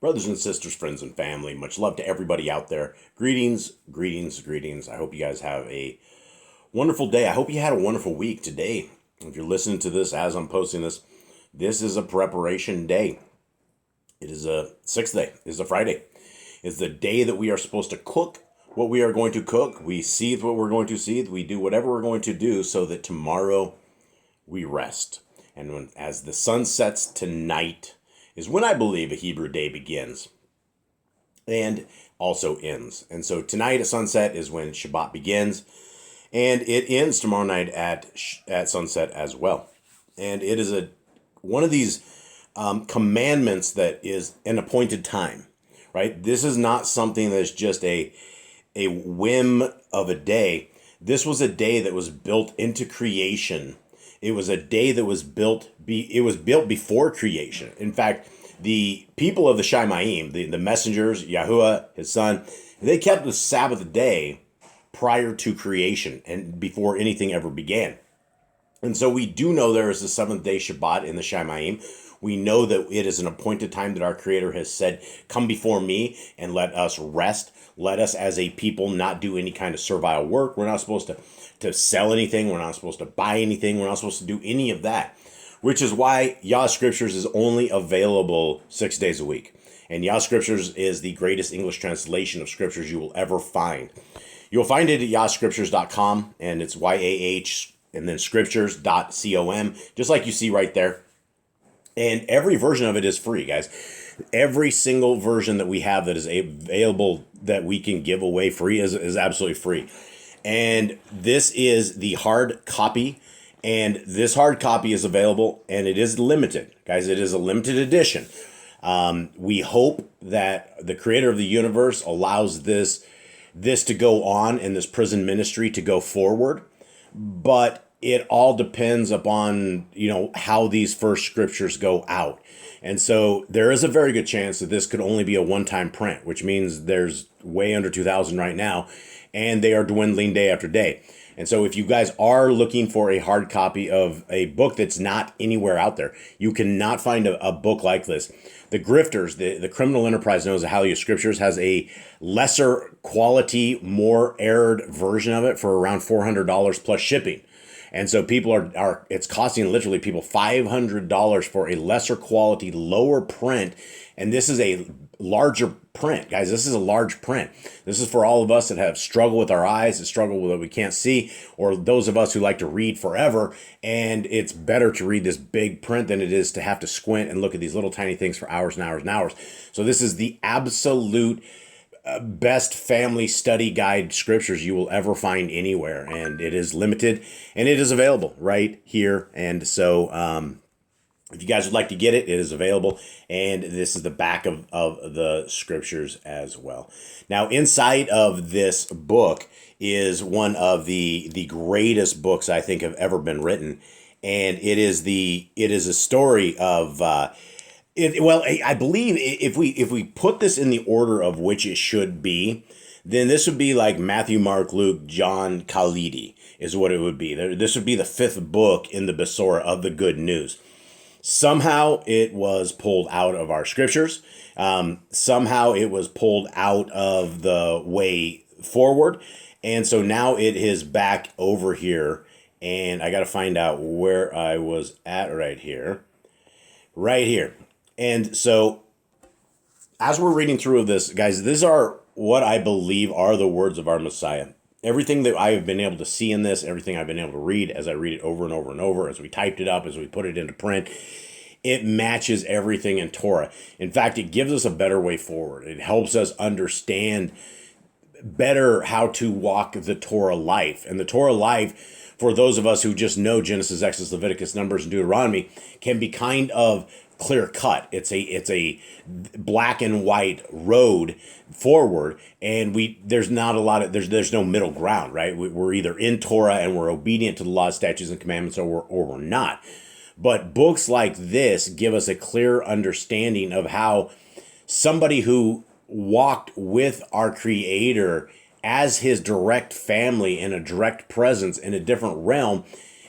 Brothers and sisters, friends and family, much love to everybody out there. Greetings, greetings, greetings. I hope you guys have a wonderful day. I hope you had a wonderful week today. If you're listening to this as I'm posting this, this is a preparation day. It is a sixth day. It is a Friday. It's the day that we are supposed to cook what we are going to cook. We seethe what we're going to seethe. We do whatever we're going to do so that tomorrow we rest. And as the sun sets tonight is when I believe a Hebrew day begins and also ends. And so tonight at sunset is when Shabbat begins, and it ends tomorrow night at sunset as well. And it is one of these commandments that is an appointed time, right? This is not something that's just a whim of a day. This was a day that was built into creation. It was a day that was built. It was built before creation. In fact, the people of the Shemaim, the messengers, Yahuwah, his son, they kept the Sabbath day prior to creation and before anything ever began. And so we do know there is a seventh day Shabbat in the Shemaim. We know that it is an appointed time that our Creator has said, come before me and let us rest. Let us as a people not do any kind of servile work. We're not supposed to sell anything. We're not supposed to buy anything. We're not supposed to do any of that, which is why Yah Scriptures is only available 6 days a week. And Yah Scriptures is the greatest English translation of Scriptures you will ever find. You'll find it at yahscriptures.com, and it's YAH and then scriptures.com, just like you see right there. And every version of it is free, guys. Every single version that we have that is available that we can give away free is absolutely free. And this is the hard copy. And this hard copy is available, and it is limited. Guys, it is a limited edition. We hope that the Creator of the universe allows this to go on and this prison ministry to go forward. But it all depends upon, how these first scriptures go out. And so there is a very good chance that this could only be a one-time print, which means there's way under 2,000 right now, and they are dwindling day after day. And so if you guys are looking for a hard copy of a book that's not anywhere out there, you cannot find a book like this. The grifters, the criminal enterprise knows how Yah Scriptures has a lesser quality, more errored version of it for around $400 plus shipping. And so people it's costing literally people $500 for a lesser quality, lower print. And this is a larger print, guys. This is a large print. This is for all of us that have struggled with our eyes, that struggle with what we can't see, or those of us who like to read forever. And it's better to read this big print than it is to have to squint and look at these little tiny things for hours and hours and hours. So this is the absolute best family study guide scriptures you will ever find anywhere, and it is limited, and it is available right here. And so if you guys would like to get it, it is available, and this is the back of the scriptures as well. Now, inside of this book is one of the greatest books I think have ever been written, and it is a story of I believe if we put this in the order of which it should be, then this would be like Matthew, Mark, Luke, John, Khalidi is what it would be. This would be the fifth book in the Besorah of the good news. Somehow it was pulled out of our scriptures. Somehow it was pulled out of the way forward. And so now it is back over here. And I got to find out where I was at right here. Right here. And so as we're reading through this, guys, these are what I believe are the words of our Messiah. Everything that I have been able to see in this, everything I've been able to read as I read it over and over and over, as we typed it up, as we put it into print, it matches everything in Torah. In fact, it gives us a better way forward. It helps us understand better how to walk the Torah life. And the Torah life, for those of us who just know Genesis, Exodus, Leviticus, Numbers, and Deuteronomy, can be kind of clear cut. It's a black and white road forward, and there's not a lot of there's no middle ground, right? We're either in Torah and we're obedient to the laws, statutes, and commandments, or we're not. But books like this give us a clear understanding of how somebody who walked with our Creator as his direct family in a direct presence in a different realm,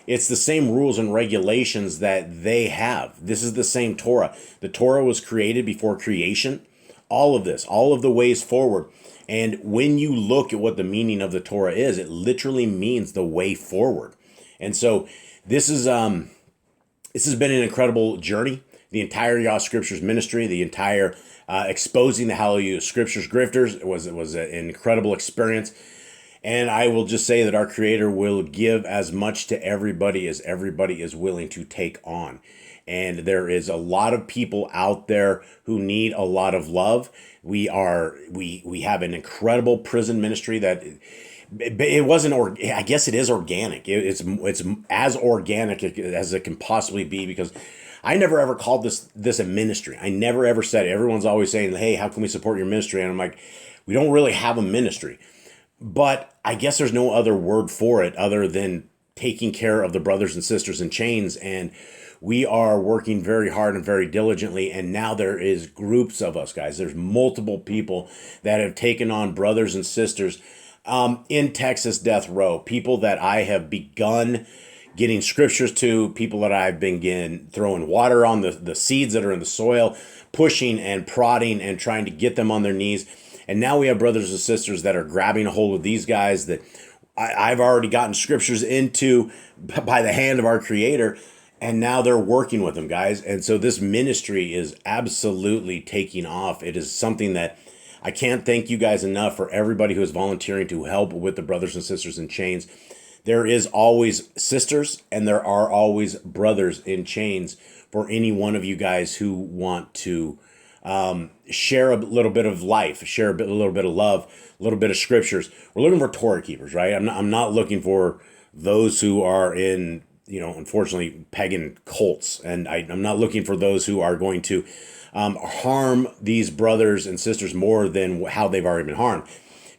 it's the same rules and regulations that they have. This is the same Torah. The Torah was created before creation. All of this, all of the ways forward. And when you look at what the meaning of the Torah is, it literally means the way forward. And so this is this has been an incredible journey. The entire Yah Scriptures ministry, the entire exposing the Hallelujah Scriptures grifters, it was an incredible experience. And I will just say that our Creator will give as much to everybody as everybody is willing to take on. And there is a lot of people out there who need a lot of love. We have an incredible prison ministry that it wasn't, or I guess it is organic. It's as organic as it can possibly be, because I never ever called this a ministry. I never ever said it. Everyone's always saying, hey, how can we support your ministry? And I'm like, we don't really have a ministry. But I guess there's no other word for it other than taking care of the brothers and sisters in chains. And we are working very hard and very diligently. And now there is groups of us, guys. There's multiple people that have taken on brothers and sisters in Texas death row. People that I have begun getting scriptures to, people that I've been throwing water on, the seeds that are in the soil, pushing and prodding and trying to get them on their knees. And now we have brothers and sisters that are grabbing a hold of these guys that I've already gotten scriptures into by the hand of our Creator, and now they're working with them, guys. And so this ministry is absolutely taking off. It is something that I can't thank you guys enough for everybody who is volunteering to help with the brothers and sisters in chains. There is always sisters and there are always brothers in chains for any one of you guys who want to share a little bit of life, share a little bit of love, a little bit of scriptures. We're looking for Torah keepers, right? I'm not looking for those who are in, unfortunately, pagan cults. And I'm not looking for those who are going to harm these brothers and sisters more than how they've already been harmed.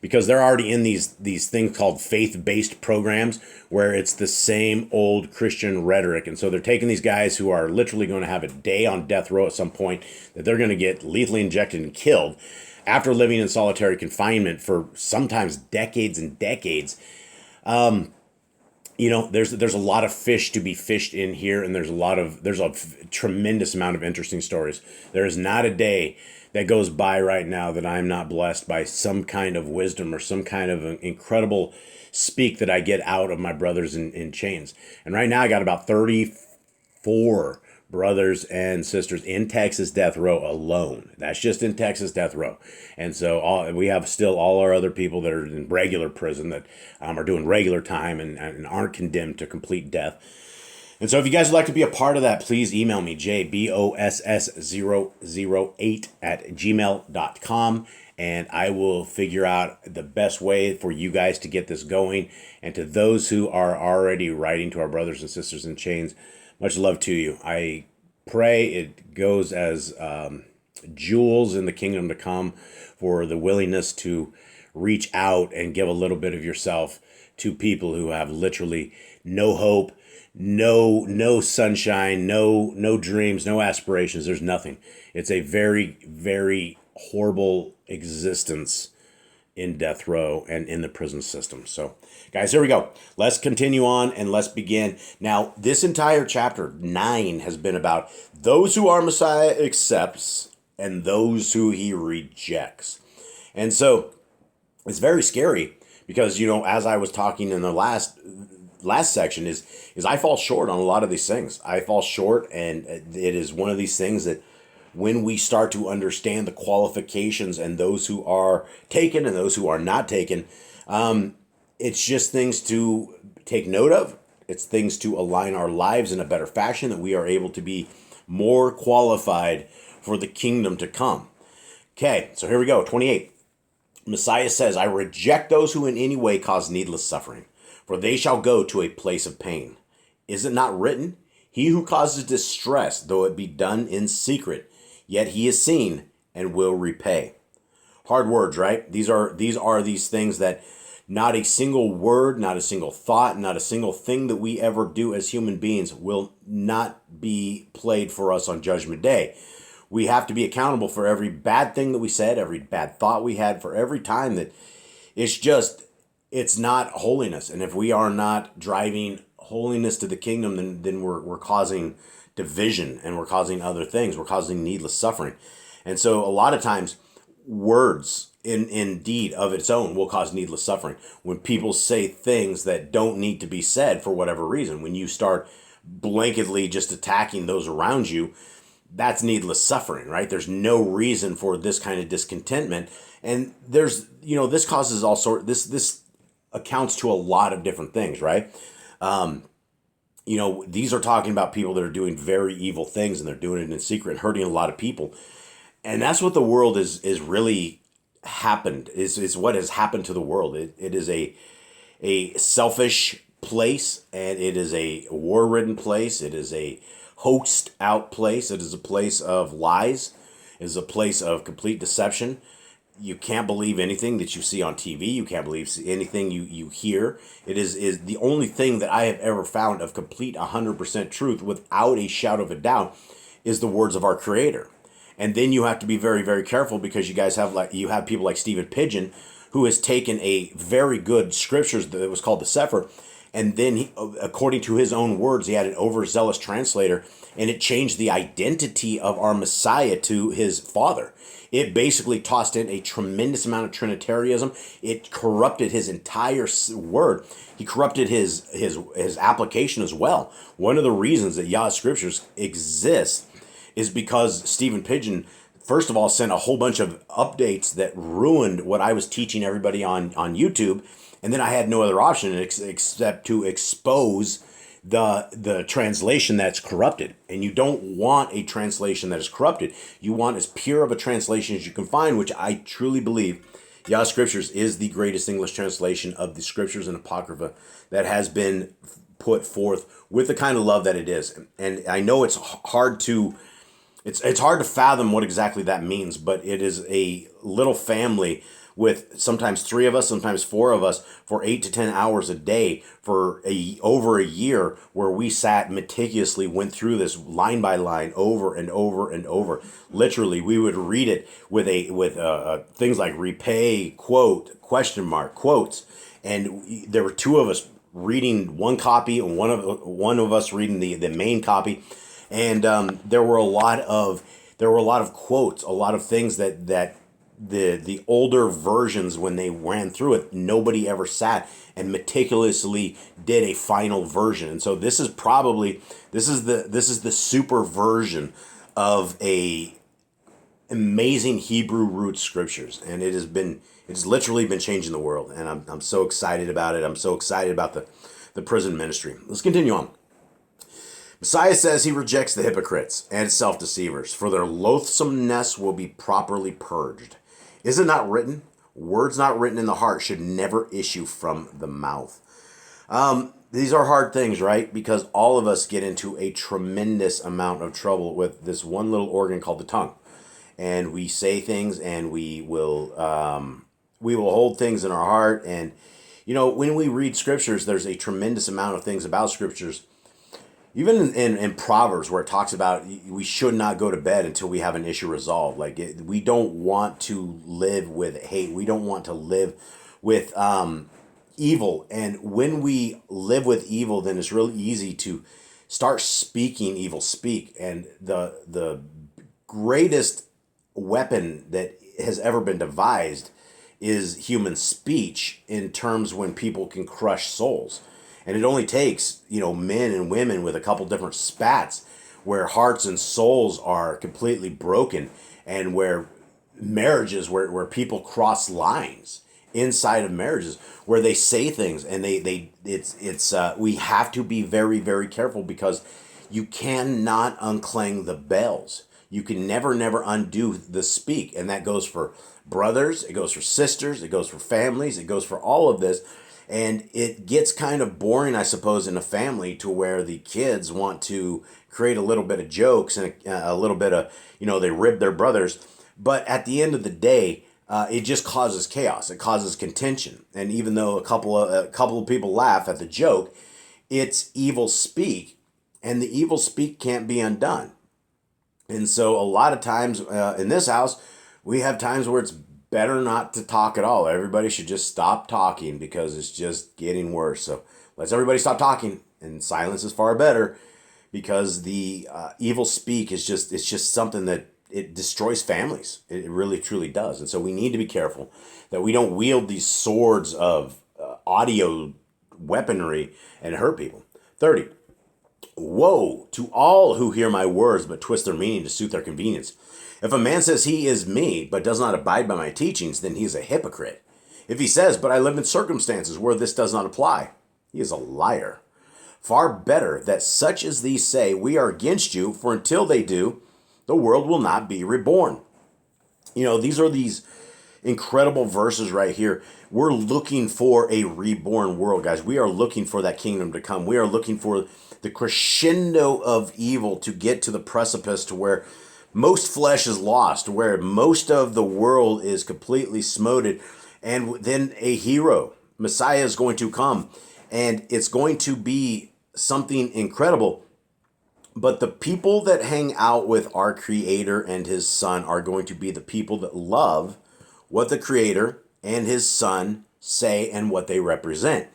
Because they're already in these things called faith-based programs where it's the same old Christian rhetoric. And so they're taking these guys who are literally going to have a day on death row at some point, that they're going to get lethally injected and killed after living in solitary confinement for sometimes decades and decades. There's a lot of fish to be fished in here, and there's a tremendous amount of interesting stories. There is not a day that goes by right now that I'm not blessed by some kind of wisdom or some kind of an incredible speak that I get out of my brothers in chains. And right now I got about 34 brothers and sisters in Texas death row alone. That's just in Texas death row. And so we have still all our other people that are in regular prison that are doing regular time and aren't condemned to complete death. And so if you guys would like to be a part of that, please email me, jboss008@gmail.com, and I will figure out the best way for you guys to get this going. And to those who are already writing to our brothers and sisters in chains, much love to you. I pray it goes as jewels in the kingdom to come for the willingness to reach out and give a little bit of yourself to people who have literally no hope, no sunshine, no dreams, no aspirations. There's nothing. It's a very, very horrible existence in death row and in the prison system. So, guys, here we go. Let's continue on and let's begin. Now, this entire chapter 9 has been about those who our Messiah accepts and those who he rejects. And so it's very scary because, as I was talking in the last section is I fall short on a lot of these things. I fall short, and it is one of these things that when we start to understand the qualifications and those who are taken and those who are not taken, it's just things to take note of. It's things to align our lives in a better fashion, that we are able to be more qualified for the kingdom to come. Okay, so here we go, 28. Messiah says, I reject those who in any way cause needless suffering, for they shall go to a place of pain. Is it not written, he who causes distress, though it be done in secret, yet he is seen and will repay. Hard words, right? These are these things that not a single word, not a single thought, not a single thing that we ever do as human beings will not be played for us on Judgment Day. We have to be accountable for every bad thing that we said, every bad thought we had, for every time that it's not holiness. And if we are not driving holiness to the kingdom, then we're causing division, and we're causing other things. We're causing needless suffering. And so a lot of times words in deed of its own will cause needless suffering. When people say things that don't need to be said for whatever reason, when you start blanketly just attacking those around you, that's needless suffering, right? There's no reason for this kind of discontentment. And there's, this causes all sort, this accounts to a lot of different things, right? These are talking about people that are doing very evil things, and they're doing it in secret and hurting a lot of people. And that's what the world is really happened, is what has happened to the world. It is a selfish place, and it is a war-ridden place. It is a hoaxed out place. It is a place of lies. It is a place of complete deception. You can't believe anything that you see on TV. You can't believe anything you hear. It is the only thing that I have ever found of complete 100% truth without a shadow of a doubt is the words of our Creator. And then you have to be very, very careful, because you have people like Stephen Pidgeon, who has taken a very good scriptures that was called the Sefer, and then he, according to his own words, he had an overzealous translator, and it changed the identity of our Messiah to his Father. It basically tossed in a tremendous amount of Trinitarianism. It corrupted his entire word. He corrupted his application as well. One of the reasons that Yah Scriptures exists is because Stephen Pidgeon, first of all, sent a whole bunch of updates that ruined what I was teaching everybody on YouTube. And then I had no other option except to expose the translation that's corrupted. And you don't want a translation that is corrupted. You want as pure of a translation as you can find, which I truly believe Yah Scriptures is the greatest English translation of the Scriptures and Apocrypha that has been put forth with the kind of love that it is. And I know it's hard to fathom what exactly that means, but it is a little family with sometimes 3 of us, sometimes 4 of us, for 8 to 10 hours a day for over a year, where we sat meticulously, went through this line by line, over and over and over. Literally, we would read it with things like repay, quote, question mark, quotes, and there were 2 of us reading one copy and one of us reading the main copy, and there were a lot of quotes, a lot of things that the older versions, when they ran through it, nobody ever sat and meticulously did a final version. And so this is the super version of a amazing Hebrew root scriptures, and it's literally been changing the world, and I'm so excited about it. I'm so excited about the prison ministry. Let's continue on. Messiah says he rejects the hypocrites and self-deceivers, for their loathsomeness will be properly purged. Is it not written? Words not written in the heart should never issue from the mouth. These are hard things, right? Because all of us get into a tremendous amount of trouble with this one little organ called the tongue. And we say things, and we will hold things in our heart. And, when we read scriptures, there's a tremendous amount of things about scriptures. Even in Proverbs, where it talks about we should not go to bed until we have an issue resolved. We don't want to live with hate. We don't want to live with evil. And when we live with evil, then it's really easy to start speaking evil speak. And the greatest weapon that has ever been devised is human speech, in terms when people can crush souls. And it only takes, men and women with a couple different spats, where hearts and souls are completely broken, and where marriages, where people cross lines inside of marriages, where they say things, and we have to be very, very careful, because you cannot unclang the bells. You can never undo the speak. And that goes for brothers, it goes for sisters, it goes for families, it goes for all of this. And it gets kind of boring, I suppose, in a family, to where the kids want to create a little bit of jokes and a little bit of, they rib their brothers. But at the end of the day, it just causes chaos. It causes contention. And even though a couple of people laugh at the joke, it's evil speak, and the evil speak can't be undone. And so a lot of times in this house, we have times where it's better not to talk at all. Everybody should just stop talking, because it's just getting worse. So let's everybody stop talking, and silence is far better, because the evil speak is just something that it destroys families. It really, truly does. And so we need to be careful that we don't wield these swords of audio weaponry and hurt people. 30. Woe to all who hear my words but twist their meaning to suit their convenience. If a man says he is me but does not abide by my teachings, then he is a hypocrite. If he says, but I live in circumstances where this does not apply, he is a liar. Far better that such as these say, we are against you, for until they do, the world will not be reborn. These are these incredible verses right here. We're looking for a reborn world, guys. We are looking for that kingdom to come. We are looking for the crescendo of evil to get to the precipice to where most flesh is lost, where most of the world is completely smoted, and then a hero, Messiah, is going to come, and it's going to be something incredible. But the people that hang out with our Creator and His Son are going to be the people that love what the Creator and His Son say and what they represent.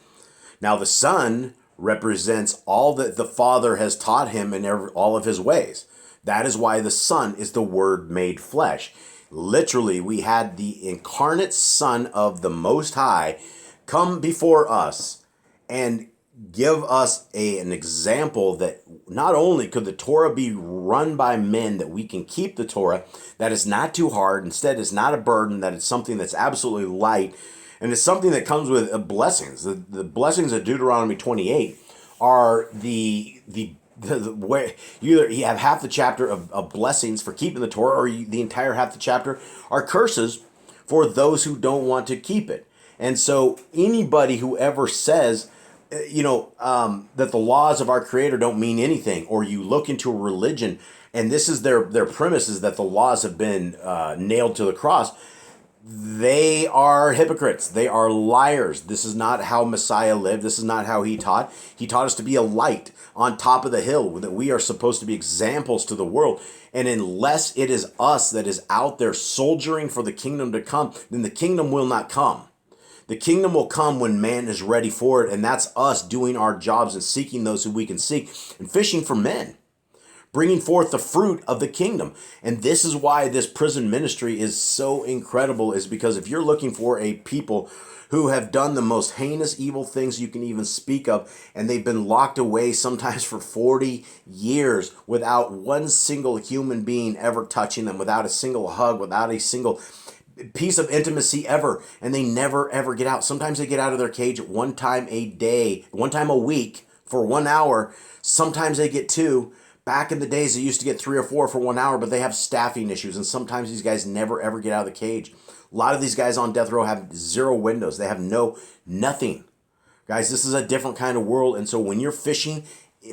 Now, the Son represents all that the Father has taught Him in all of His ways. That is why the Son is the Word made flesh. Literally, we had the incarnate Son of the Most High come before us and give us an example that not only could the Torah be run by men, that we can keep the Torah, that is not too hard, instead it's not a burden, that it's something that's absolutely light, and it's something that comes with blessings. The blessings of Deuteronomy 28 are the way you have half the chapter of blessings for keeping the Torah, or the entire half the chapter are curses for those who don't want to keep it. And so anybody who ever says that the laws of our Creator don't mean anything, or you look into a religion and this is their premise, is that the laws have been nailed to the cross, they are hypocrites. They are liars. This is not how Messiah lived. This is not how He taught. He taught us to be a light on top of the hill, that we are supposed to be examples to the world. And unless it is us that is out there soldiering for the kingdom to come, then the kingdom will not come. The kingdom will come when man is ready for it, and that's us doing our jobs and seeking those who we can seek and fishing for men, bringing forth the fruit of the kingdom. And this is why this prison ministry is so incredible, is because if you're looking for a people who have done the most heinous evil things you can even speak of, and they've been locked away sometimes for 40 years without one single human being ever touching them, without a single hug, without a single piece of intimacy ever, and they never ever get out. Sometimes they get out of their cage one time a day, one time a week for 1 hour. Sometimes they get two. Back in the days, they used to get 3 or 4 for 1 hour, but they have staffing issues, and sometimes these guys never ever get out of the cage. A lot of these guys on death row have 0 windows. They have nothing. Guys, this is a different kind of world, and so when you're fishing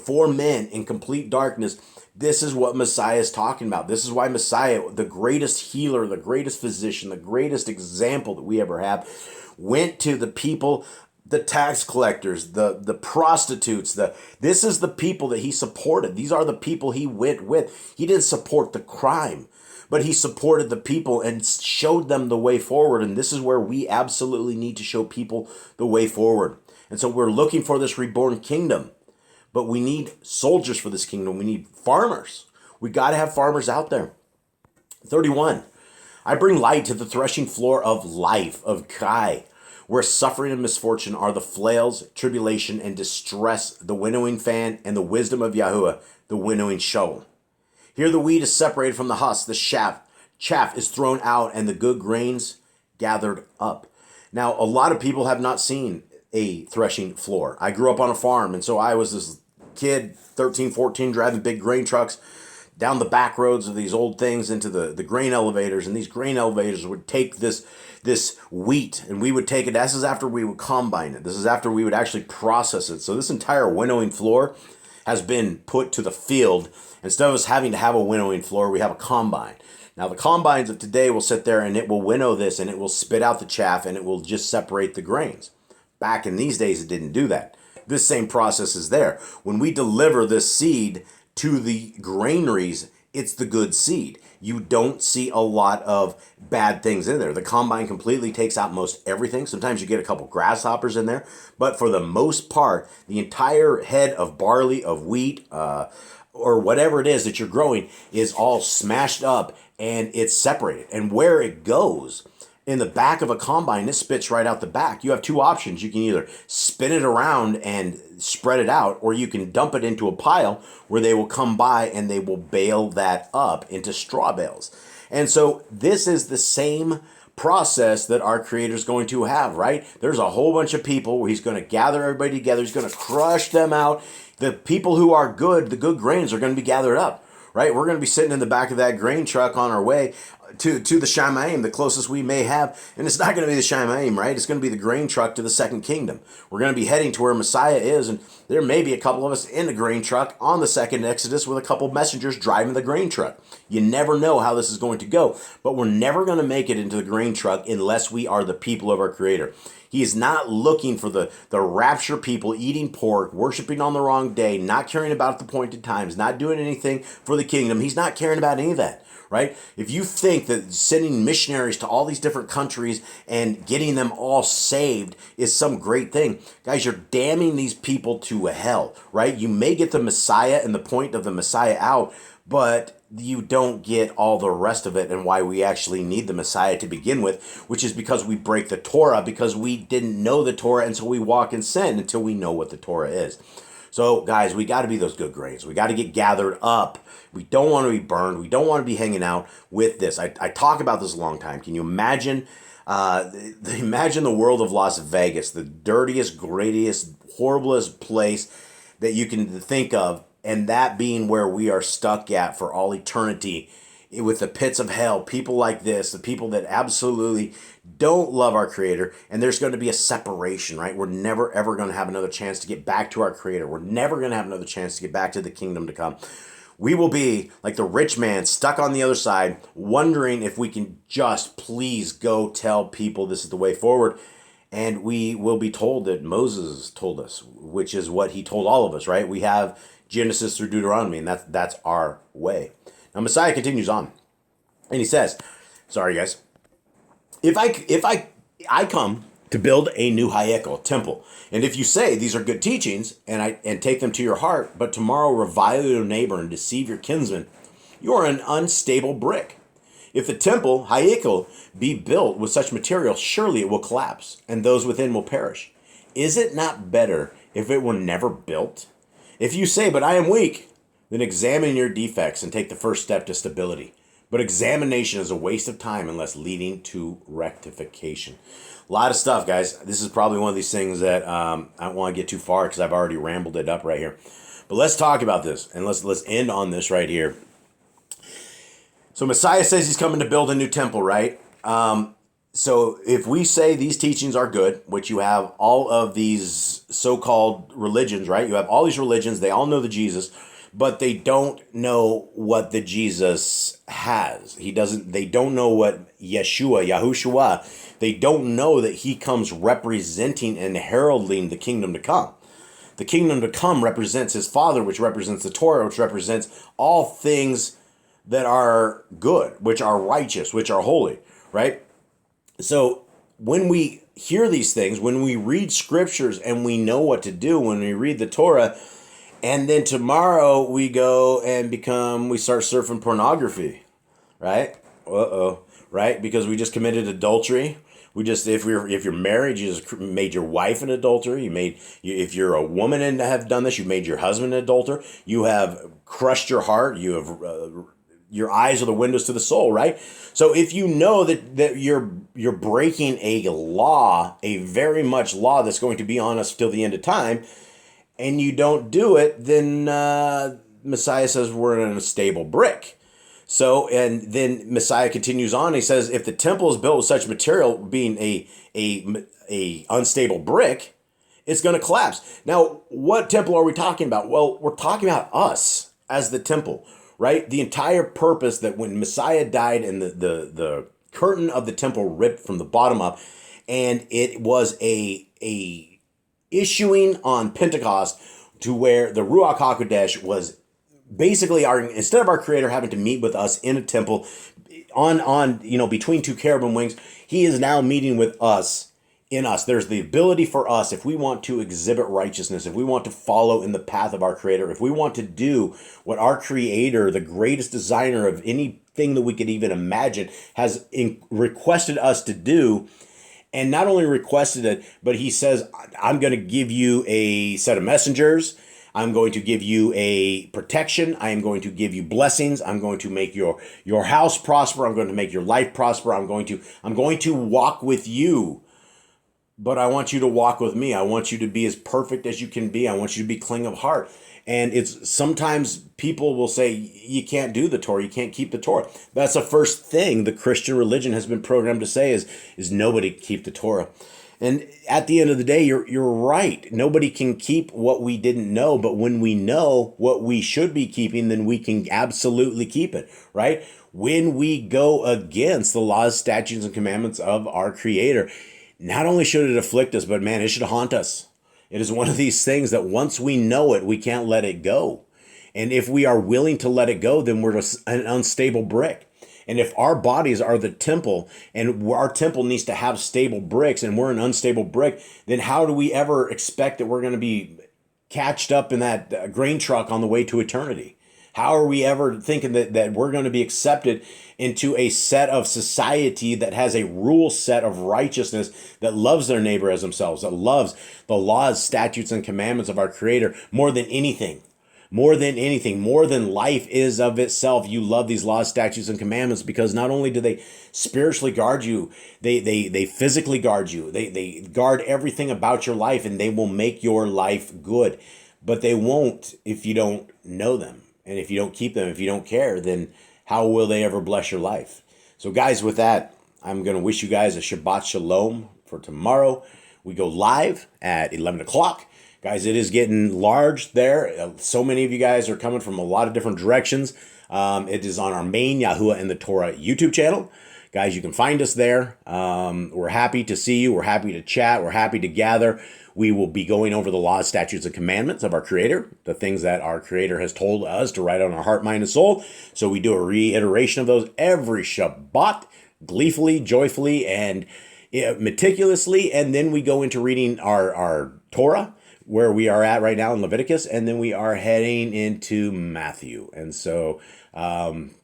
for men in complete darkness, this is what Messiah is talking about. This is why Messiah, the greatest healer, the greatest physician, the greatest example that we ever have, went to the people, the tax collectors, the prostitutes. This is the people that He supported. These are the people He went with. He didn't support the crime, but He supported the people and showed them the way forward. And this is where we absolutely need to show people the way forward. And so we're looking for this reborn kingdom. But we need soldiers for this kingdom. We need farmers. We got to have farmers out there. 31. I bring light to the threshing floor of life, of Kai, where suffering and misfortune are the flails, tribulation, and distress, the winnowing fan, and the wisdom of Yahuwah, the winnowing shovel. Here the wheat is separated from the husk, the chaff is thrown out, and the good grains gathered up. Now, a lot of people have not seen a threshing floor. I grew up on a farm, and so I was this kid, 13, 14, driving big grain trucks down the back roads of these old things into the grain elevators, and these grain elevators would take this wheat, and we would take it. This is after we would combine it. This is after we would actually process it. So this entire winnowing floor has been put to the field. Instead of us having to have a winnowing floor, we have a combine. Now the combines of today will sit there and it will winnow this, and it will spit out the chaff, and it will just separate the grains. Back in these days, it didn't do that. This same process is there. When we deliver this seed to the granaries, it's the good seed. You don't see a lot of bad things in there. The combine completely takes out most everything. Sometimes you get a couple grasshoppers in there, but for the most part, the entire head of barley, of wheat, or whatever it is that you're growing is all smashed up, and it's separated. And where it goes, in the back of a combine, it spits right out the back. You have two options. You can either spin it around and spread it out, or you can dump it into a pile where they will come by and they will bale that up into straw bales. And so this is the same process that our Creator is going to have, right? There's a whole bunch of people where he's going to gather everybody together. He's going to crush them out. The people who are good, the good grains, are going to be gathered up, right? We're going to be sitting in the back of that grain truck on our way to the Shamayim, the closest we may have. And it's not going to be the Shamayim, right? It's going to be the grain truck to the second kingdom. We're going to be heading to where Messiah is, and there may be a couple of us in the grain truck on the second Exodus with a couple of messengers driving the grain truck. You never know how this is going to go, but we're never going to make it into the grain truck unless we are the people of our Creator. He is not looking for the rapture people eating pork, worshiping on the wrong day, not caring about the appointed times, not doing anything for the kingdom. He's not caring about any of that, right? If you think that sending missionaries to all these different countries and getting them all saved is some great thing, guys, you're damning these people to hell, right? You may get the Messiah and the point of the Messiah out, but you don't get all the rest of it, and why we actually need the Messiah to begin with, which is because we break the Torah, because we didn't know the Torah, and so we walk in sin until we know what the Torah is. So, guys, we got to be those good grains. We got to get gathered up. We don't want to be burned. We don't want to be hanging out with this. I talk about this a long time. Can you imagine? Imagine the world of Las Vegas, the dirtiest, grittiest, horriblest place that you can think of, and that being where we are stuck at for all eternity with the pits of hell. People like this, the people that absolutely don't love our Creator, and there's going to be a separation, right? We're never, ever going to have another chance to get back to our Creator. We're never going to have another chance to get back to the kingdom to come. We will be like the rich man stuck on the other side, wondering if we can just please go tell people this is the way forward. And we will be told that Moses told us, which is what he told all of us, right? We have Genesis through Deuteronomy, and that's our way. Now, Messiah continues on, and he says, sorry, guys, if I come to build a new Hayekel, temple, and if you say these are good teachings and take them to your heart, but tomorrow revile your neighbor and deceive your kinsman, you are an unstable brick. If the temple, Hayekel, be built with such material, surely it will collapse, and those within will perish. Is it not better if it were never built? If you say, but I am weak, then examine your defects and take the first step to stability. But examination is a waste of time unless leading to rectification. A lot of stuff, guys. This is probably one of these things that I don't want to get too far because I've already rambled it up right here. But let's talk about this, and let's end on this right here. So Messiah says he's coming to build a new temple, right? So if we say these teachings are good, which you have all of these so-called religions, right? You have all these religions, they all know the Jesus, but they don't know what the Jesus has. They don't know what Yahushua, they don't know that he comes representing and heralding the kingdom to come. The kingdom to come represents his Father, which represents the Torah, which represents all things that are good, which are righteous, which are holy, right? So when we hear these things, when we read scriptures and we know what to do, when we read the Torah, and then tomorrow we go and we start surfing pornography, right? Right? Because we just committed adultery. If you're married, you just made your wife an adulterer. If you're a woman and have done this, you made your husband an adulterer. You have crushed your heart. You have your eyes are the windows to the soul, right? So if you know that you're breaking a law, a very much law that's going to be on us till the end of time, and you don't do it, then Messiah says we're in a stable brick. So, and then Messiah continues on. He says, if the temple is built with such material, being a unstable brick, it's going to collapse. Now, what temple are we talking about? Well, we're talking about us as the temple, right? The entire purpose that when Messiah died and the curtain of the temple ripped from the bottom up, and it was a issuing on Pentecost to where the Ruach HaKodesh was basically instead of our Creator having to meet with us in a temple on between two cherubim wings, he is now meeting with us in us. There's the ability for us, if we want to exhibit righteousness, if we want to follow in the path of our Creator, if we want to do what our Creator, the greatest designer of anything that we could even imagine, has requested us to do. And not only requested it, but he says, I'm going to give you a set of messengers. I'm going to give you a protection. I am going to give you blessings. I'm going to make your house prosper. I'm going to make your life prosper. I'm going to walk with you. But I want you to walk with me. I want you to be as perfect as you can be. I want you to be clean of heart. And it's sometimes people will say, you can't do the Torah. You can't keep the Torah. That's the first thing the Christian religion has been programmed to say is nobody can keep the Torah. And at the end of the day, you're right. Nobody can keep what we didn't know. But when we know what we should be keeping, then we can absolutely keep it, right? When we go against the laws, statutes, and commandments of our Creator, not only should it afflict us, but man, it should haunt us. It is one of these things that once we know it, we can't let it go. And if we are willing to let it go, then we're an unstable brick. And if our bodies are the temple and our temple needs to have stable bricks and we're an unstable brick, then how do we ever expect that we're going to be catched up in that grain truck on the way to eternity? How are we ever thinking that we're going to be accepted into a set of society that has a rule set of righteousness, that loves their neighbor as themselves, that loves the laws, statutes, and commandments of our Creator more than anything? More than life is of itself. You love these laws, statutes, and commandments because not only do they spiritually guard you, they physically guard you. They guard everything about your life, and they will make your life good. But they won't if you don't know them. And if you don't keep them, if you don't care, then how will they ever bless your life? So guys, with that, I'm going to wish you guys a Shabbat Shalom for tomorrow. We go live at 11 o'clock. Guys, it is getting large there. So many of you guys are coming from a lot of different directions. It is on our main Yahuwah and the Torah YouTube channel. Guys, you can find us there. We're happy to see you. We're happy to chat. We're happy to gather. We will be going over the laws, statutes, and commandments of our Creator, the things that our Creator has told us to write on our heart, mind, and soul. So we do a reiteration of those every Shabbat, gleefully, joyfully, and meticulously. And then we go into reading our Torah, where we are at right now in Leviticus, and then we are heading into Matthew. And so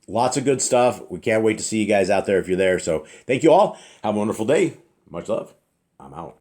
lots of good stuff. We can't wait to see you guys out there if you're there. So thank you all. Have a wonderful day. Much love. I'm out.